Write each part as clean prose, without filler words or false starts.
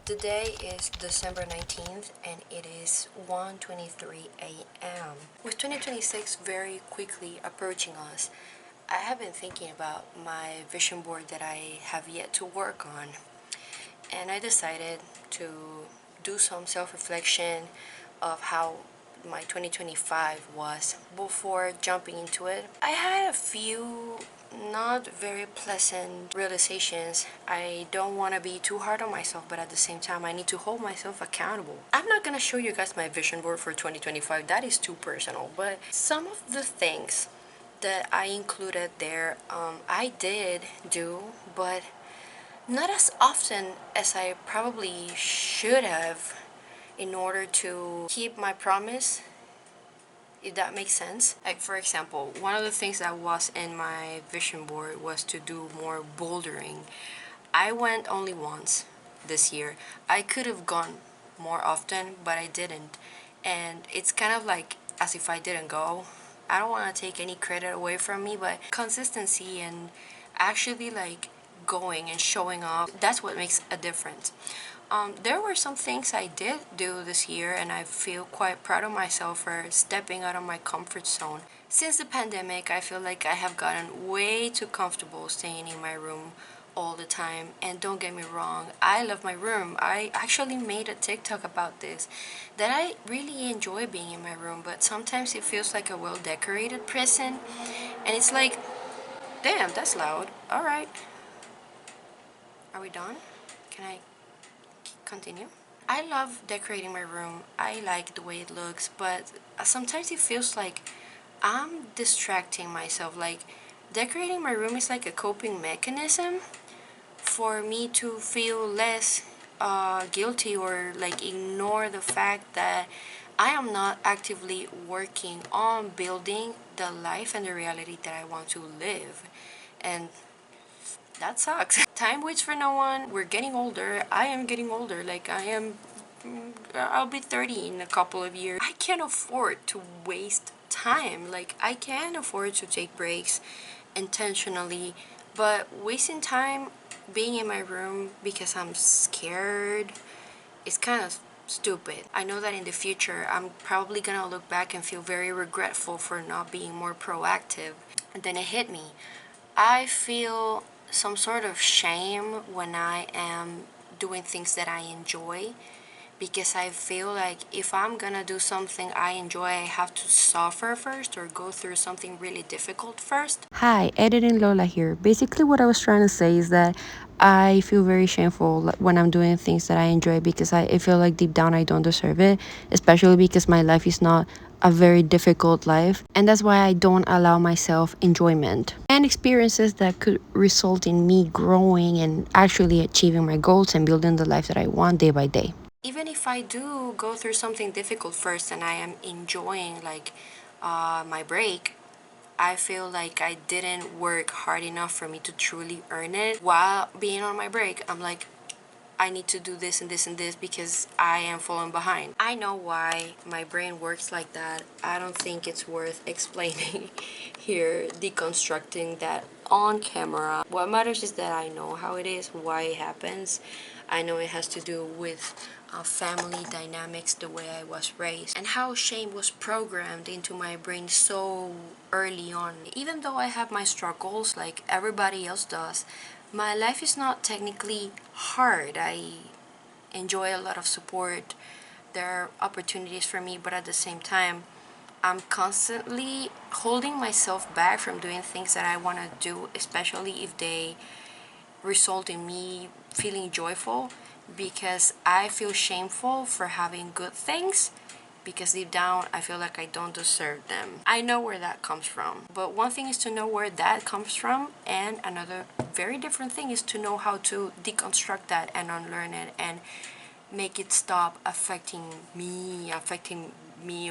The day is December 19th and it is 1:23 a.m. With 2026 very quickly approaching us, I have been thinking about my vision board that I have yet to work on, and I decided to do some self-reflection of how my 2025 was before jumping into it. I had a few not very pleasant realizations. I don't want to be too hard on myself, but at the same time, I need to hold myself accountable. I'm not gonna show you guys my vision board for 2025, that is too personal, but some of the things that I included there, I did do, but not as often as I probably should have in order to keep my promise, if that makes sense. Like, for example, one of the things that was in my vision board was to do more bouldering. I went only once this year. I could have gone more often, but I didn't. And it's kind of like as if I didn't go. I don't want to take any credit away from me, but consistency and actually like going and showing up, that's what makes a difference. There were some things I did do this year, and I feel quite proud of myself for stepping out of my comfort zone. Since the pandemic, I feel like I have gotten way too comfortable staying in my room all the time. And don't get me wrong, I love my room. I actually made a TikTok about this, that I really enjoy being in my room, but sometimes it feels like a well decorated prison. And it's like, damn, that's loud. Alright, are we done? Can I continue? I love decorating my room. I like the way it looks, but sometimes it feels like I'm distracting myself. Like, decorating my room is like a coping mechanism for me to feel less guilty, or like ignore the fact that I am not actively working on building the life and the reality that I want to live. And that sucks. Time waits for no one. We're getting older. I am getting older. Like, I'll be 30 in a couple of years. I can't afford to waste time. Like, I can afford to take breaks intentionally, but wasting time being in my room because I'm scared is kind of stupid. I know that in the future I'm probably gonna look back and feel very regretful for not being more proactive. And then it hit me. I feel some sort of shame when I am doing things that I enjoy, because I feel like if I'm gonna do something I enjoy, I have to suffer first or go through something really difficult first. Hi, Editing Lola here. Basically, what I was trying to say is that I feel very shameful when I'm doing things that I enjoy, because I feel like deep down I don't deserve it, especially because my life is not a very difficult life, and that's why I don't allow myself enjoyment and experiences that could result in me growing and actually achieving my goals and building the life that I want day by day. Even if I do go through something difficult first and I am enjoying like my break, I feel like I didn't work hard enough for me to truly earn it. While being on my break, I'm like, I need to do this and this and this because I am falling behind. I know why my brain works like that. I don't think it's worth explaining here, deconstructing that on camera. What matters is that I know how it is, why it happens. I know it has to do with family dynamics, the way I was raised, and how shame was programmed into my brain so early on. Even though I have my struggles like everybody else does, my life is not technically hard. I enjoy a lot of support. There are opportunities for me, but at the same time, I'm constantly holding myself back from doing things that I want to do, especially if they result in me feeling joyful, because I feel shameful for having good things, because deep down I feel like I don't deserve them. I know where that comes from, but one thing is to know where that comes from, and another very different thing is to know how to deconstruct that and unlearn it and make it stop affecting me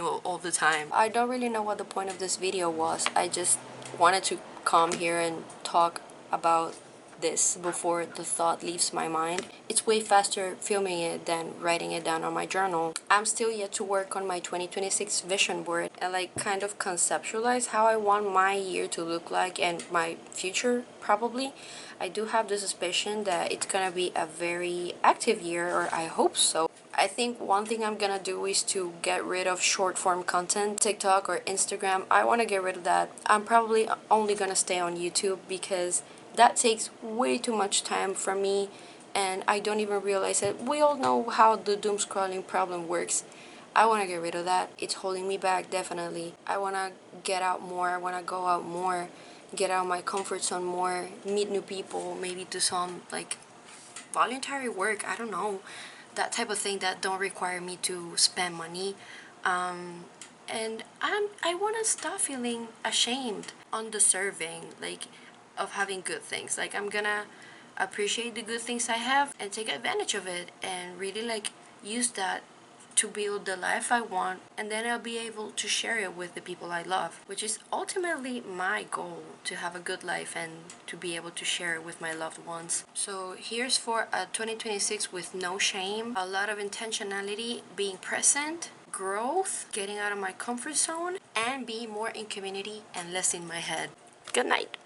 all the time. I don't really know what the point of this video was. I just wanted to come here and talk about this before the thought leaves my mind. It's way faster filming it than writing it down on my journal. I'm still yet to work on my 2026 vision board and like kind of conceptualize how I want my year to look like and my future probably. I do have the suspicion that it's gonna be a very active year, or I hope so. I think one thing I'm gonna do is to get rid of short form content, TikTok or Instagram. I wanna get rid of that. I'm probably only gonna stay on YouTube because that takes way too much time from me and I don't even realize it. We all know how the doom scrolling problem works. I want to get rid of that. It's holding me back, definitely. I want to get out more. I want to go out more, get out of my comfort zone more, meet new people, maybe do some like voluntary work. I don't know, that type of thing that don't require me to spend money. And I want to stop feeling ashamed, undeserving, like of having good things. Like I'm gonna appreciate the good things I have and take advantage of it and really like use that to build the life I want, and then I'll be able to share it with the people I love, which is ultimately my goal, to have a good life and to be able to share it with my loved ones. So here's for a 2026 with no shame, a lot of intentionality, being present, growth, getting out of my comfort zone, and being more in community and less in my head. Good night.